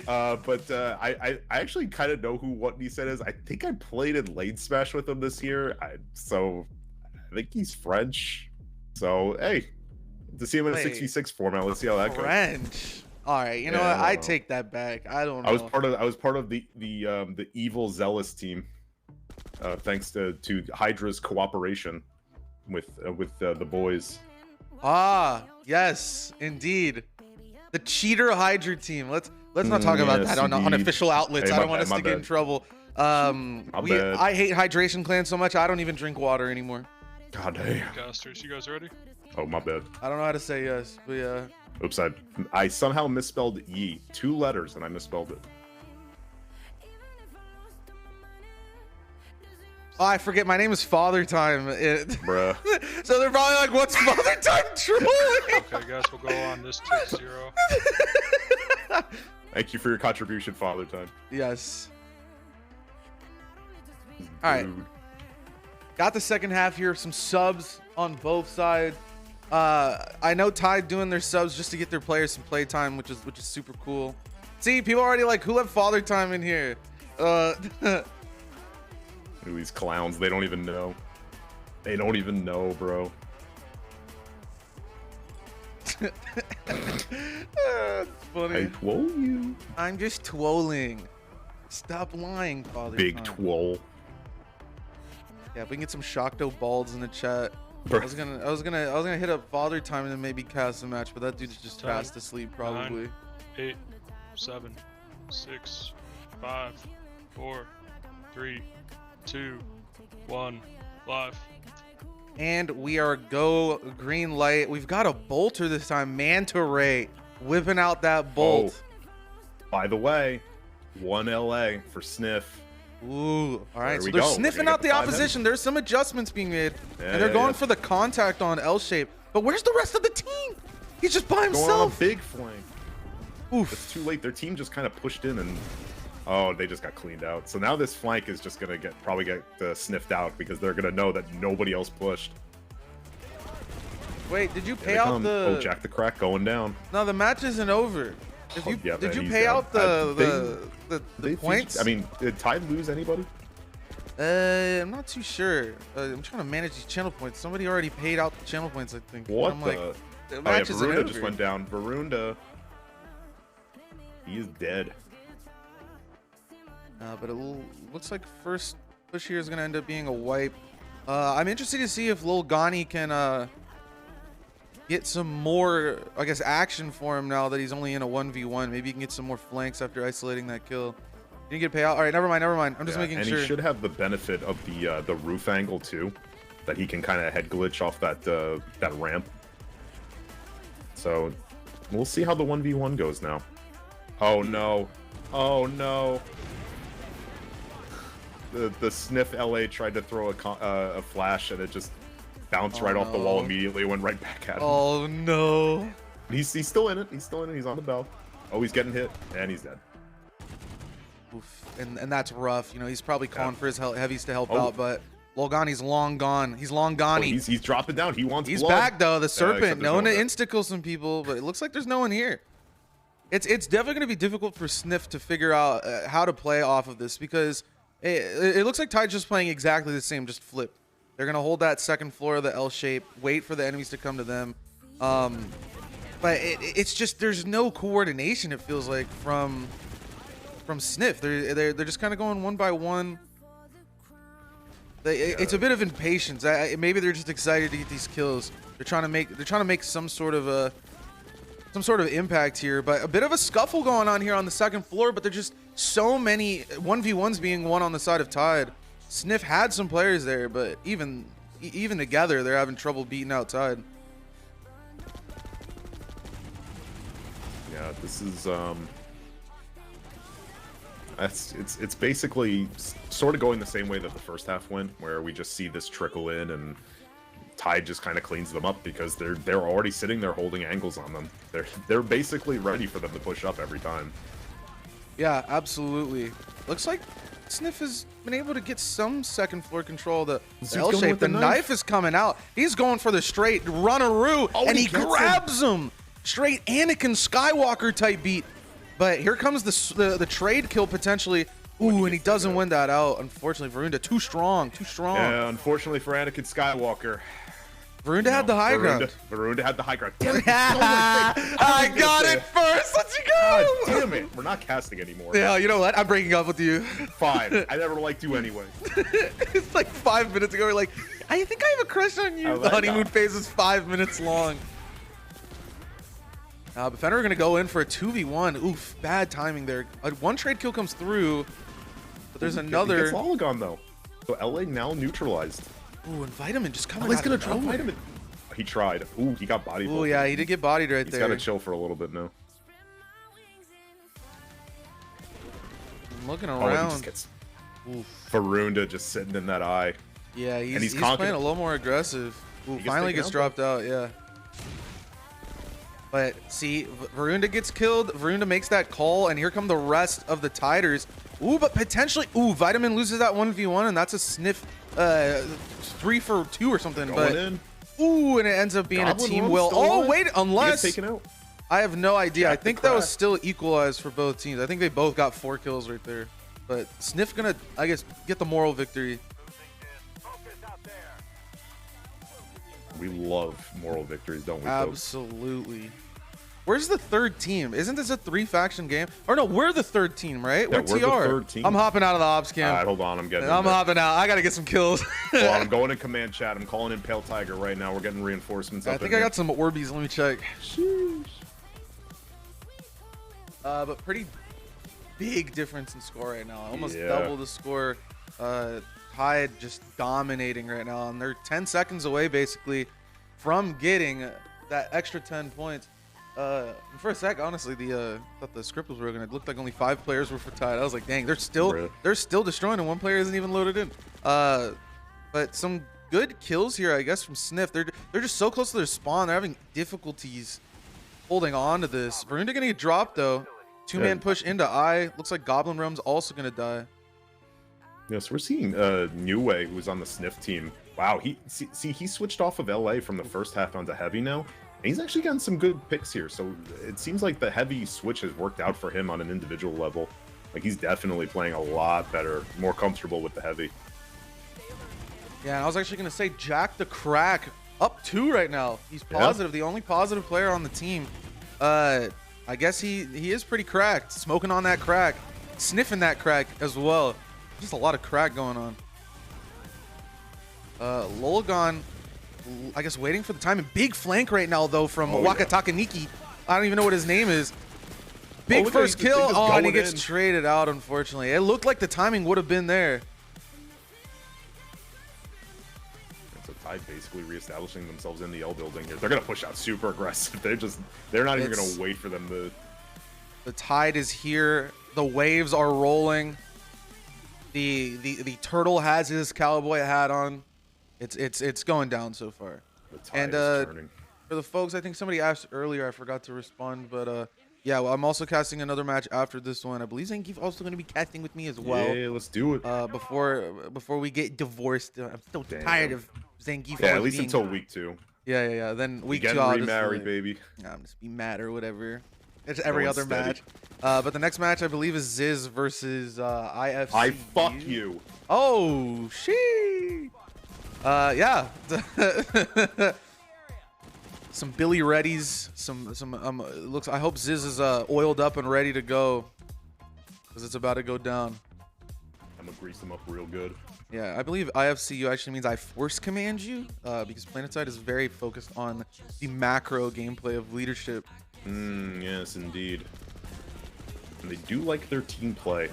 I actually kind of know who What He Said is. I think I played in Lane Smash with him this year. So I think he's French. So hey, to see him in a 6v6 format, let's see how that goes. French. All right, you know what? I take that back. I don't know. I was part of the evil zealous team. Thanks to Hydra's cooperation with the boys. Ah, yes, indeed. The cheater Hydra team. Let's not talk about that on unofficial outlets. Hey, I don't want us to get in trouble. I hate Hydration Clan so much I don't even drink water anymore. God damn. Casters, you guys ready? Oh, my bad. I don't know how to say yes, but yeah. Oops, I somehow misspelled ye. 2 letters and I misspelled it. Oh, I forget. My name is Father Time. Bruh. So they're probably like, "What's Father Time trolling?" Okay, guys, we'll go on this to 0. Thank you for your contribution, Father Time. Yes. All right. Got the second half here. Some subs on both sides. I know Tide doing their subs just to get their players some play time, which is super cool. See, people already like, who let Father Time in here? These clowns, they don't even know. They don't even know, bro. That's funny. I twole you. I'm just twolling. Stop lying, Father Big Time. twole. Yeah, if we can get some Shoctor balls in the chat. Bro. I was gonna hit up Father Time and then maybe cast a match, but that dude's just 10, fast asleep probably. 9, 8, 7, 6, 5, 4, 3, 2, 1, live. And we are go green light. We've got a bolter this time. Manta Ray whipping out that bolt. Oh, by the way, 1 LA for SNIF. Ooh, all right. There So we they're go. sniffing We're out the gonna get the opposition. There's some adjustments being made, Yeah, and they're yeah, going yeah. for the contact on L shape. But where's the rest of the team? He's just by Going on a himself. big flank. Oof. It's too late. Their team just kind of pushed in and oh, they just got cleaned out. So now this flank is just gonna probably get sniffed out because they're gonna know that nobody else pushed. Wait, did you Here pay they out come. the? Oh, Jack the Crack going down. No, the match isn't over. If Oh, you yeah, did man, you he's pay down. out the points? I mean, did Tide lose anybody? I'm not too sure. I'm trying to manage these channel points. Somebody already paid out the channel points, I think. What I'm the? like, Oh the yeah, match isn't Varunda over. just went down. Varunda, he is dead. But it looks like first push here is gonna end up being a wipe. I'm interested to see if Lil Ghani can get some more, I guess, action for him now that he's only in a 1v1. Maybe he can get some more flanks after isolating that kill. Didn't get payout. All right, never mind. I'm just making sure. And he should have the benefit of the roof angle too, that he can kind of head glitch off that ramp. So we'll see how the 1v1 goes now. Oh no! Oh no! The SNIF LA tried to throw a flash and it just bounced right off the wall immediately. Went right back at him. Oh no! He's still in it. He's still in it. He's on the bell. Oh, he's getting hit and he's dead. Oof. And that's rough. You know, he's probably calling for his heavies to help Oh. out, but Lil Ghani's long gone. He's long gone. Oh, he's dropping down. He wants He's blood. back though. The except serpent there's known no to one insta-kill some people, but it looks like there's no one here. It's definitely going to be difficult for SNIF to figure out how to play off of this because it looks like Tide's just playing exactly the same, just flipped. They're going to hold that second floor of the L shape, wait for the enemies to come to them. But it's just there's no coordination. It feels like from SNIF. They're just kind of going one by one. It's a bit of impatience. Maybe they're just excited to get these kills. They're trying to make some sort of impact here, but a bit of a scuffle going on here on the second floor. But there's just so many 1v1s being won on the side of Tide. SNIF had some players there, but even together, they're having trouble beating out Tide. Yeah, this is it's basically sort of going the same way that the first half went, where we just see this trickle in and Tide just kind of cleans them up because they're already sitting there holding angles on them. They're basically ready for them to push up every time. Yeah, absolutely. Looks like SNIF has been able to get some second floor control. The He's L going shape, with the the knife knife. is coming out. He's going for the straight runneroo, and he he gets grabs him. Straight Anakin Skywalker type beat. But here comes the trade kill potentially. Ooh, and he doesn't win that out. Unfortunately, Varunda too strong, too strong. Yeah, unfortunately for Anakin Skywalker. Varunda had the high ground. Varunda had the high ground. Damn it, I got it first. Let's go. God damn it. We're not casting anymore. Yeah, you know what? I'm breaking up with you. Fine. I never liked you anyway. It's like 5 minutes ago. We're like, I think I have a crush on you. The honeymoon phase is 5 minutes long. But Fenner are going to go in for a 2v1. Oof, bad timing there. One trade kill comes through, but there's another. It's Polygon though. So LA now neutralized. Ooh, and Vitamin just coming LA's out gonna of drop nowhere. Vitamin. He tried. Ooh, he got bodied. Ooh, yeah, he did get bodied right He's there. got to chill for a little bit now. I'm looking Oh, he around. just gets Oof. Varunda just sitting in that eye. Yeah, he's conking. playing a little more aggressive. Ooh, gets finally taken gets out, dropped out, yeah. But see, Varunda gets killed. Varunda makes that call, and here come the rest of the Tiders. Ooh, but potentially, ooh, Vitamin loses that 1v1, and that's a SNIF 3 for 2 or something. Going but in. ooh, and it ends up being Goblin a team Room will. still Oh, alive? wait, He unless gets taken out. I have no idea. Jack I the think that was Crack. still equalized for both teams. I think they both got 4 kills right there. But SNIF gonna, I guess, get the moral victory. We love moral victories, don't we, folks? Absolutely. Where's the third team? Isn't this a 3-faction game? Or no, we're the third team, right? Yeah, we're we're TR. the third team. I'm hopping out of the ops All cam. right, hold on. I'm getting. I'm hopping out. I gotta get some kills. Hold on, I'm going in command chat. I'm calling in Pale Tiger right now. We're getting reinforcements. I up think in I here. got some Orbeez. Let me check. Sheesh. But pretty big difference in score right now. Almost Yeah. double the score. Tide just dominating right now, and they're 10 seconds away basically from getting that extra 10 points. For a sec, honestly, thought the script was broken. It looked like only 5 players were for Tide. I was like, dang, they're still destroying, and 1 player isn't even loaded in. But some good kills here, I guess, from SNIF. They're just so close to their spawn. They're having difficulties holding on to this. Varunda gonna get dropped though. 2-man push into I. Looks like Goblin Realm's also gonna die. Yes, we're seeing Newway, who's on the SNIF team. Wow, he switched off of LA from the first half onto heavy now. And he's actually gotten some good picks here, so it seems like the heavy switch has worked out for him on an individual level. Like, he's definitely playing a lot better, more comfortable with the heavy. Yeah, and I was actually gonna say Jack the Crack up 2 right now. He's positive, the only positive player on the team. I guess he is pretty cracked, smoking on that crack, sniffing that crack as well. Just a lot of crack going on. Lolgon, I guess, waiting for the time. And big flank right now, though, from Wakatakaniki. I don't even know what his name is. Big first kill. Oh, and he gets traded out, unfortunately. It looked like the timing would have been there. So Tide basically reestablishing themselves in the L building here. They're going to push out super aggressive. They're not even going to wait for them to... The Tide is here. The waves are rolling. The turtle has his cowboy hat on. It's going down so far. The tide is turning. For the folks, I think somebody asked earlier, I forgot to respond, but yeah, well, I'm also casting another match after this one. I believe Zangief also going to be casting with me as well. Yeah, let's do it. Before we get divorced, I'm so tired of Zangief. Yeah, at least until week 2. Yeah. Then week 2, getting I'll remarried, baby. I'm just be mad or whatever. It's every other match. But the next match, I believe, is Ziz versus IFC. I fuck you. Oh, she. Yeah. Some Billy Readies. Some. Looks. I hope Ziz is oiled up and ready to go, because it's about to go down. I'm gonna grease them up real good. Yeah, I believe IFCU actually means I force command you, because PlanetSide is very focused on the macro gameplay of leadership. Yes, indeed. And they do like their team play.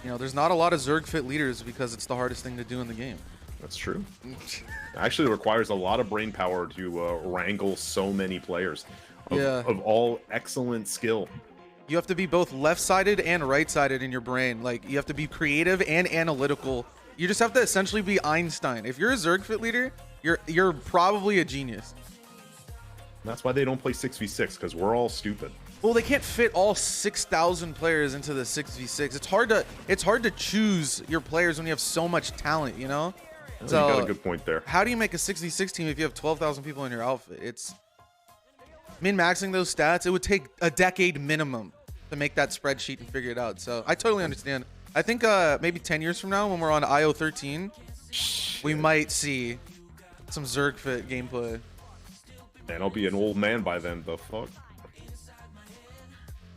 You know, there's not a lot of Zerg fit leaders because it's the hardest thing to do in the game. That's true. Actually, it requires a lot of brain power to wrangle so many players of all excellent skill. You have to be both left-sided and right-sided in your brain. Like, you have to be creative and analytical. You just have to essentially be Einstein. If you're a Zerg fit leader, you're probably a genius. That's why they don't play 6v6, because we're all stupid. Well, they can't fit all 6,000 players into the 6v6. It's hard to choose your players when you have so much talent, you know? So you got a good point there. how do you make a 6v6 team if you have 12,000 people in your outfit? It's min-maxing those stats. It would take a decade minimum to make that spreadsheet and figure it out. So I totally understand. I think maybe 10 years from now when we're on IO 13, we might see some Zergfit gameplay. Man, I'll be an old man by then. The fuck?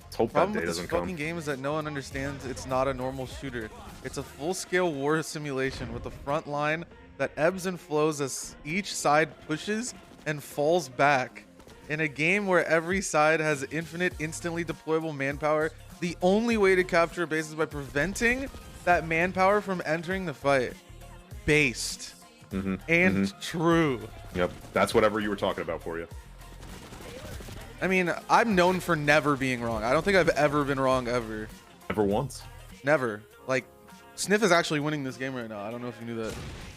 Let's hope that Problem day with this doesn't fucking come. game is that no one understands it's not a normal shooter. It's a full-scale war simulation with a front line that ebbs and flows as each side pushes and falls back. In a game where every side has infinite, instantly deployable manpower, the only way to capture a base is by preventing that manpower from entering the fight. Based. And true. Yep, that's whatever you were talking about for you. I mean, I'm known for never being wrong. I don't think I've ever been wrong ever. Never once. Never. Like, SNIF is actually winning this game right now. I don't know if you knew that.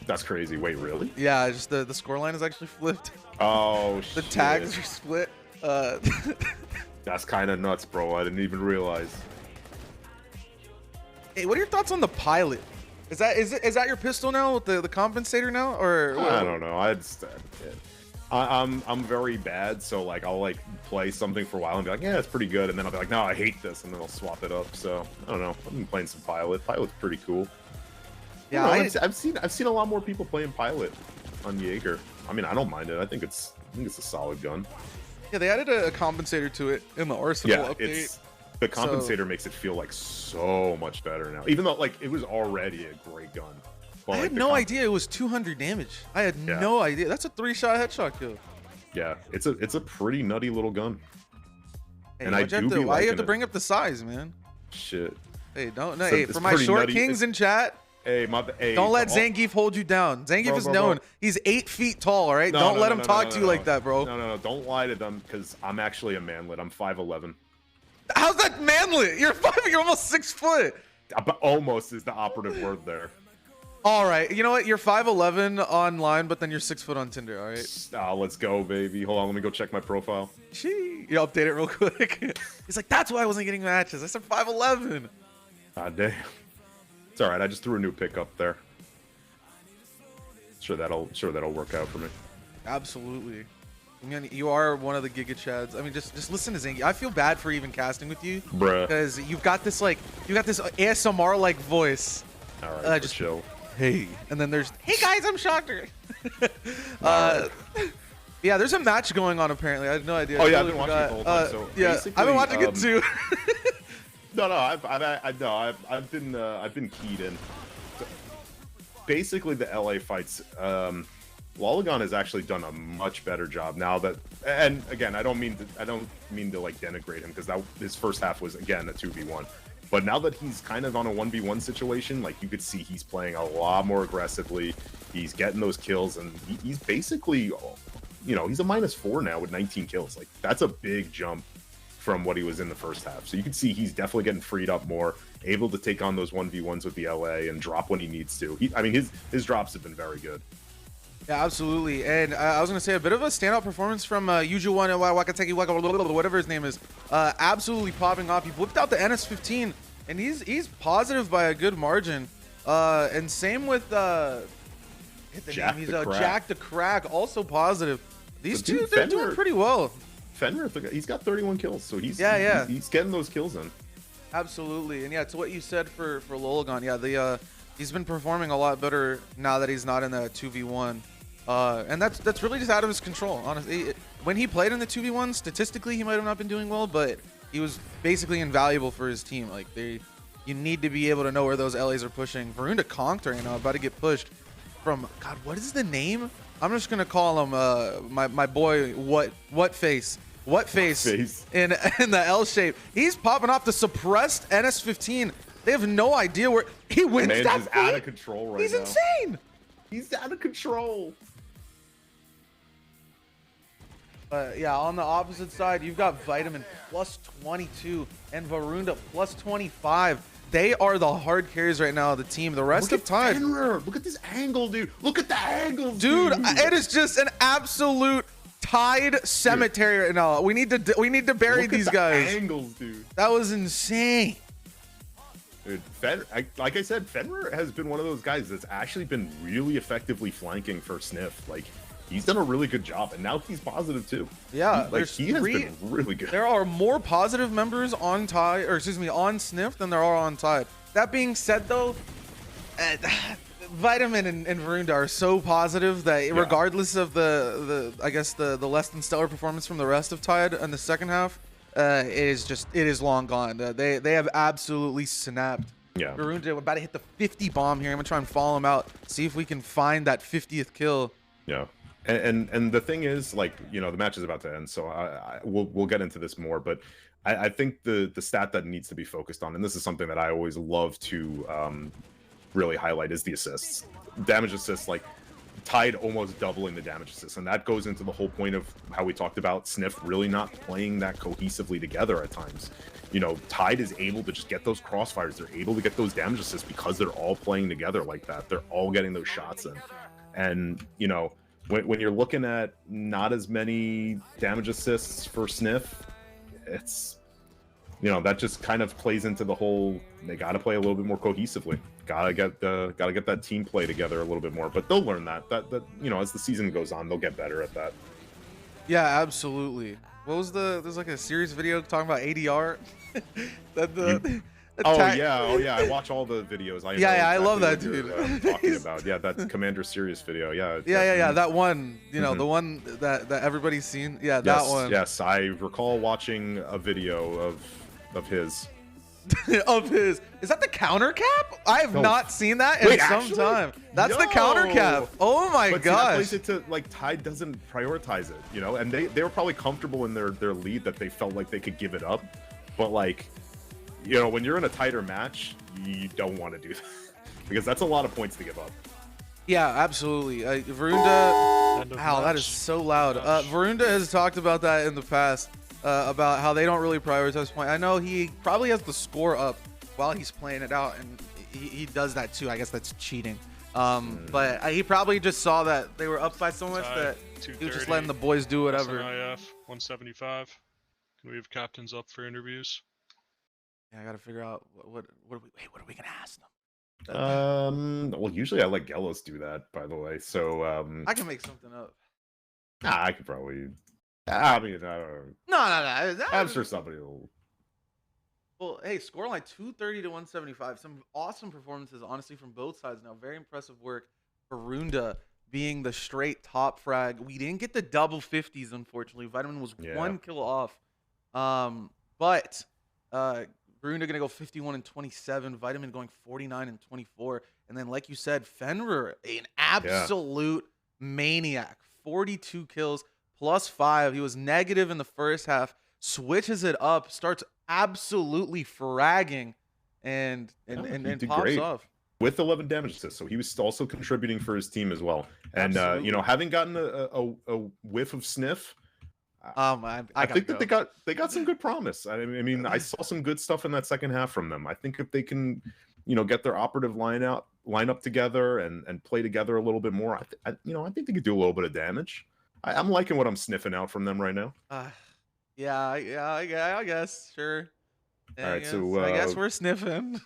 That's crazy. Wait, really? Yeah, just the scoreline is actually flipped. Oh, The shit. tags are split. That's kind of nuts, bro. I didn't even realize. Hey, what are your thoughts on the pilot? Is that your pistol now with the compensator now, or I don't know. I'm very bad, so like I'll like play something for a while and be like, yeah, it's pretty good, and then I'll be like, no, I hate this, and then I'll swap it up. So I don't know. I've been playing some pilot. Pilot's pretty cool. Yeah, I've seen a lot more people playing pilot on Jaeger. I mean, I don't mind it. I think it's a solid gun. Yeah, they added a compensator to it in the Arsenal Yeah, update. the compensator makes it feel like so much better now. Even though like it was already a great gun. But, I like, had no idea it was 200 damage. I had no idea. That's a 3-shot headshot kill. Yeah, it's a pretty nutty little gun. Hey, And I do be why you liking have to it. bring up the size, man? Shit. Hey, don't. No, So hey, it's for my pretty short nutty. kings in chat, Hey, don't let Zangief hold you down. Zangief is known. He's 8 feet tall, all right? Don't let him talk to you like that, bro. No. Don't lie to them because I'm actually a manlet. I'm 5'11". How's that manlet? You're almost 6 foot. Almost is the operative word there. All right. You know what? You're 5'11" online, but then you're 6 foot on Tinder, all right? Let's go, baby. Hold on, let me go check my profile. You update it real quick. He's like, that's why I wasn't getting matches. I said 5'11". God damn. It's all right. I just threw a new pick up there. Sure that'll work out for me. Absolutely. I mean, you are one of the Giga Chads. I mean, just listen to Zangief. I feel bad for even casting with you, Bruh. because you've got this ASMR like voice. All right, Just chill. Hey, and then there's, hey guys, I'm Shoctor. Yeah, there's a match going on apparently. I had no idea. Oh I yeah, I've totally been watching it the whole time. So yeah, I've been watching it too. No, I've been keyed in. Basically, the LA fights, Lolagon has actually done a much better job now that, and again, I don't mean to like denigrate him because his first half was again a 2v1, but now that he's kind of on a 1v1 situation, like you could see he's playing a lot more aggressively. He's getting those kills, and he's basically, you know, he's a -4 now with 19 kills. Like that's a big jump from what he was in the first half. So you can see he's definitely getting freed up more, able to take on those 1v1s with the LA and drop when he needs to. I mean, his drops have been very good. Yeah, absolutely. And I was going to say a bit of a standout performance from Yuju1 Wakateki, whatever his name is. Absolutely popping off. He whipped out the NS15, and he's positive by a good margin. And same with Jack he's the Crack. Jack the Crack, also positive. These But two, dude, they're doing pretty well. Fenrir, he's got 31 kills, so he's getting those kills in. Absolutely. And yeah, to what you said for Lolagon, yeah, he's been performing a lot better now that he's not in the 2v1. And that's really just out of his control, honestly. When he played in the 2v1, statistically, he might have not been doing well, but he was basically invaluable for his team. Like, you need to be able to know where those LAs are pushing. Varunda conked right now, about to get pushed from, God, what is the name? I'm just going to call him my boy, what face in the L shape. He's popping off the suppressed NS15. They have no idea where he wins. Man's that is fight. out of control right He's now. insane. He's out of control. Yeah, on the opposite side, you've got Vitamin plus 22 and Varunda plus 25. They are the hard carries right now of the team. The rest of time, Fenrir. Look at this angle, dude. Look at the angle, dude. It is just an absolute Tide Cemetery. No, we need to bury Look these at the guys. angles, dude. That was insane. Dude, like I said, Fenrir has been one of those guys that's actually been really effectively flanking for SNIF. Like, he's done a really good job, and now he's positive too. Yeah, he has been really good. There are more positive members on Tide, or excuse me, on SNIF than there are on Tide. That being said, though, Vitamin and Varunda are so positive that regardless of the I guess the less than stellar performance from the rest of Tide in the second half, it is long gone. They have absolutely snapped. Yeah. Varunda, we're about to hit the 50 bomb here. I'm gonna try and follow him out, see if we can find that 50th kill. Yeah. And the thing is, like, you know, the match is about to end, so we'll get into this more, but I think the stat that needs to be focused on, and this is something that I always love to really highlight, is the assists. Damage assists, like Tide almost doubling the damage assists, and that goes into the whole point of how we talked about SNIF really not playing that cohesively together at times. You know, Tide is able to just get those crossfires, they're able to get those damage assists because they're all playing together like that. They're all getting those shots in. And, you know, when you're looking at not as many damage assists for SNIF, it's, you know, that just kind of plays into the whole, they got to play a little bit more cohesively. Gotta get that team play together a little bit more, but they'll learn that you know, as the season goes on, they'll get better at that. Yeah, absolutely. What was there's like a serious video talking about ADR. Oh yeah, I watch all the videos. I love that dude. Talking about that Commander Serious video. Yeah, that one. You know, the one that everybody's seen. Yeah, that one. Yes, I recall watching a video of his. Of his. Is that the counter cap? I have not seen that in some time. That's the counter cap. Oh my gosh. That plays it to, like, Tide doesn't prioritize it, you know, and they were probably comfortable in their lead that they felt like they could give it up, but, like, you know, when you're in a tighter match, you don't want to do that because that's a lot of points to give up. Yeah, absolutely. Varunda. Ow, that is so loud. Varunda has talked about that in the past. About how they don't really prioritize point. I know he probably has the score up while he's playing it out, and he does that too. I guess that's cheating. But he probably just saw that they were up by so much that he was just letting the boys do whatever. SNIF 175. Can we have captains up for interviews? Yeah, I gotta figure out what are we gonna ask them? Well, usually I let Gelos do that, by the way. So I can make something up. I could probably. I mean, I don't know. No. I'm sure somebody will. Well, hey, scoreline 230 to 175. Some awesome performances, honestly, from both sides. Now, very impressive work. Varunda being the straight top frag. We didn't get the double 50s, unfortunately. Vitamin was 1 kill off. But Varunda gonna go 51 and 27. Vitamin going 49 and 24. And then, like you said, Fenrir, an absolute maniac. 42 kills. +5. He was negative in the first half, switches it up, starts absolutely fragging, and pops great off with 11 damage assists. So he was also contributing for his team as well. And you know, having gotten a whiff of SNIF, I think that they got some good promise. I mean, I saw some good stuff in that second half from them. I think if they can, you know, get their operative line up together and play together a little bit more, I think they could do a little bit of damage. I'm liking what I'm sniffing out from them right now. Yeah, I guess, sure. Yeah, all right, so I guess we're sniffing.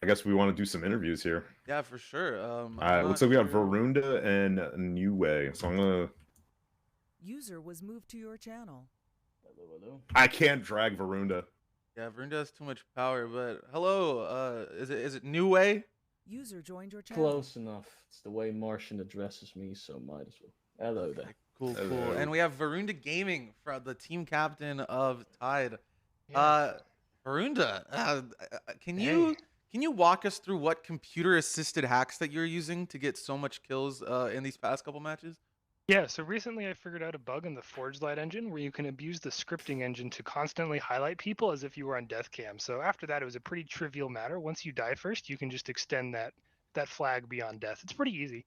I guess we want to do some interviews here. Yeah, for sure. All right, looks like we got Varunda and New Way. So I'm gonna. User was moved to your channel. Hello. I can't drag Varunda. Yeah, Varunda has too much power. But hello, is it New Way? User joined your channel. Close enough. It's the way Martian addresses me, so might as well. Hello there. Cool. And we have Varunda Gaming, from the team captain of Tide. Yeah. Varunda, can you walk us through what computer assisted hacks that you're using to get so much kills in these past couple matches? Yeah, so recently I figured out a bug in the Forge Light engine where you can abuse the scripting engine to constantly highlight people as if you were on death cam. So after that, it was a pretty trivial matter. Once you die first, you can just extend that flag beyond death. It's pretty easy.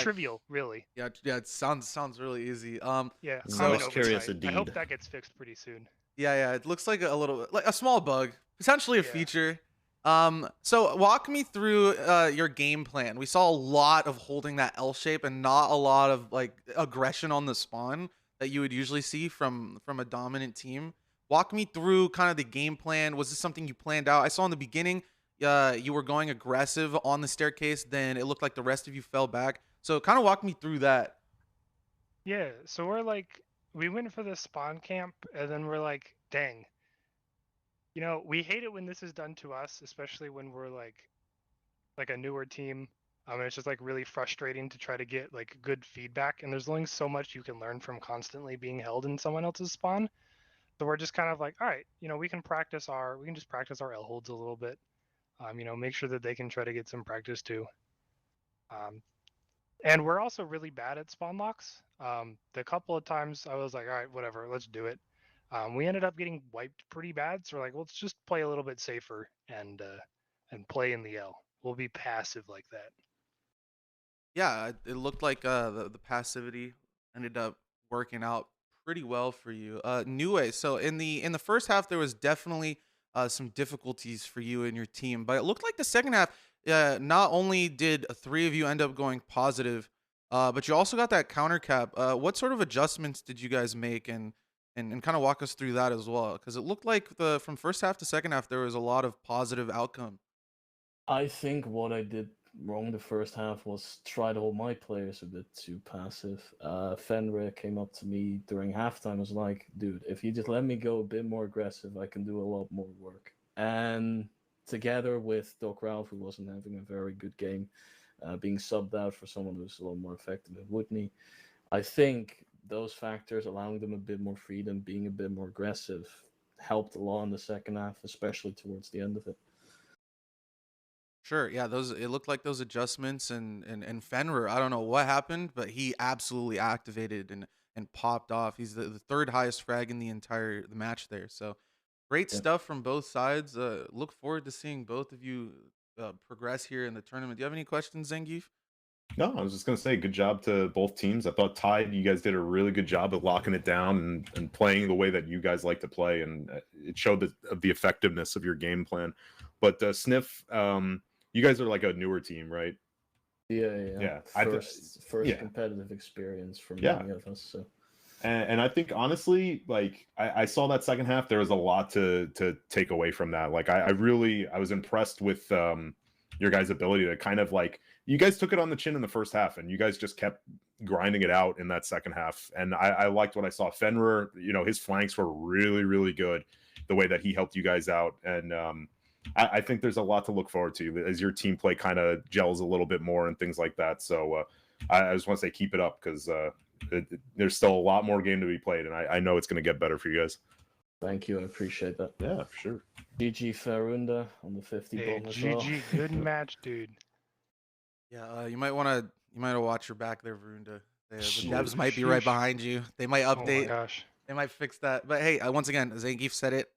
Trivial, really. Yeah, it sounds really easy. Yeah, most curious indeed. I hope that gets fixed pretty soon. Yeah, it looks like a small bug, potentially a feature. So walk me through your game plan. We saw a lot of holding that L shape and not a lot of like aggression on the spawn. that you would usually see from a dominant team. Walk me through kind of the game plan. Was this something you planned out? I saw in the beginning, you were going aggressive on the staircase. Then it looked like the rest of you fell back. So kind of walk me through that. Yeah, so we're like, we went for the spawn camp, and then we're like, dang. You know, we hate it when this is done to us, especially when we're like a newer team. And it's just like really frustrating to try to get like good feedback. And there's only so much you can learn from constantly being held in someone else's spawn. So we're just kind of like, all right, you know, we can just practice our L holds a little bit. You know, make sure that they can try to get some practice too. And we're also really bad at spawn locks. The couple of times I was like, all right, whatever, let's do it. We ended up getting wiped pretty bad, so we're like, let's just play a little bit safer and play in the L. We'll be passive like that. Yeah, it looked like the passivity ended up working out pretty well for you. New so in the first half there was definitely some difficulties for you and your team, but it looked like the second half, not only did three of you end up going positive, but you also got that counter cap. What sort of adjustments did you guys make, and kind of walk us through that as well? Because it looked like from first half to second half there was a lot of positive outcome. I think what I did wrong the first half was tried all my players a bit too passive. Fenrir came up to me during halftime, was like, dude, if you just let me go a bit more aggressive, I can do a lot more work. And together with Doc Ralph, who wasn't having a very good game, being subbed out for someone who's a lot more effective than Woodney, I think those factors, allowing them a bit more freedom, being a bit more aggressive, helped a lot in the second half, especially towards the end of it. Sure, yeah, it looked like those adjustments and Fenrir, I don't know what happened, but he absolutely activated and popped off. He's the third highest frag in the match there. So great Yeah. stuff from both sides. Look forward to seeing both of you progress here in the tournament. Do you have any questions, Zangief? No, I was just gonna say, good job to both teams. I thought Tide, you guys did a really good job of locking it down and playing the way that you guys like to play, and it showed the effectiveness of your game plan. But SNIF, you guys are like a newer team, right? Yeah. First yeah. competitive experience for Yeah. many of us. So. And I think honestly, like I saw that second half, there was a lot to take away from that. Like I was impressed with your guys' ability to kind of like, you guys took it on the chin in the first half, and you guys just kept grinding it out in that second half. And I liked what I saw. Fenrir, you know, his flanks were really, really good, the way that he helped you guys out. And I think there's a lot to look forward to as your team play kind of gels a little bit more and things like that. So I just want to say keep it up, because there's still a lot more game to be played, and I know it's going to get better for you guys. Thank you, I appreciate that. Yeah, for sure. GG Farunda on the 50 bomb as well. GG, good match, dude. Yeah, you might want to watch your back there, Varunda. The Sheesh. devs might be right behind you. They might update. Oh my gosh. They might fix that. But hey, once again, Zangief said it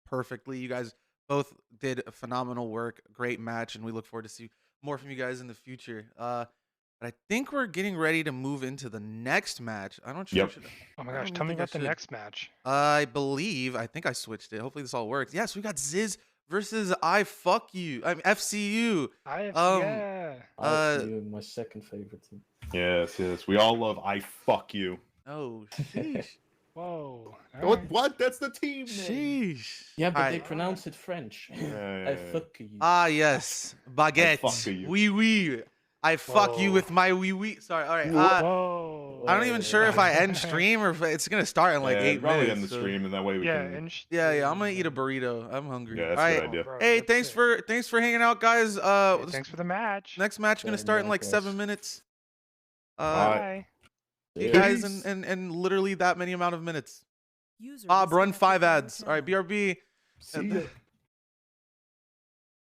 perfectly. You guys both did phenomenal work. Great match, and we look forward to see more from you guys in the future. But I think we're getting ready to move into the next match. I don't know. Yep. Oh my gosh, tell me about the next match. I think I switched it. Hopefully this all works. Yes, we got Ziz versus I fuck you. I mean FCU. Yeah. FCU, my second favorite team. Yes. We all love I fuck you. Oh, sheesh. Whoa. What? That's the team name. Sheesh. Yeah, but Alright. they pronounce it French. Yeah. I fuck you. Ah, yes. Baguette. fuck you. Oui, oui. I fuck you Whoa. with my wee wee. Sorry. All right. Whoa. I'm not even sure if I end stream or if it's gonna start in like 8 probably minutes. end the so- stream, and that way we can. Yeah. I'm gonna eat a burrito. I'm hungry. Yeah, that's All a right. good idea. Bro, Hey, that's thanks for hanging out, guys. Hey, thanks for the match. Next match gonna Yeah, start in like likewise. 7 minutes. Bye. You Yeah. guys Peace. and literally that many amount of minutes. User Run disconnected 5 from your ads. All right, channel. BRB. See ya.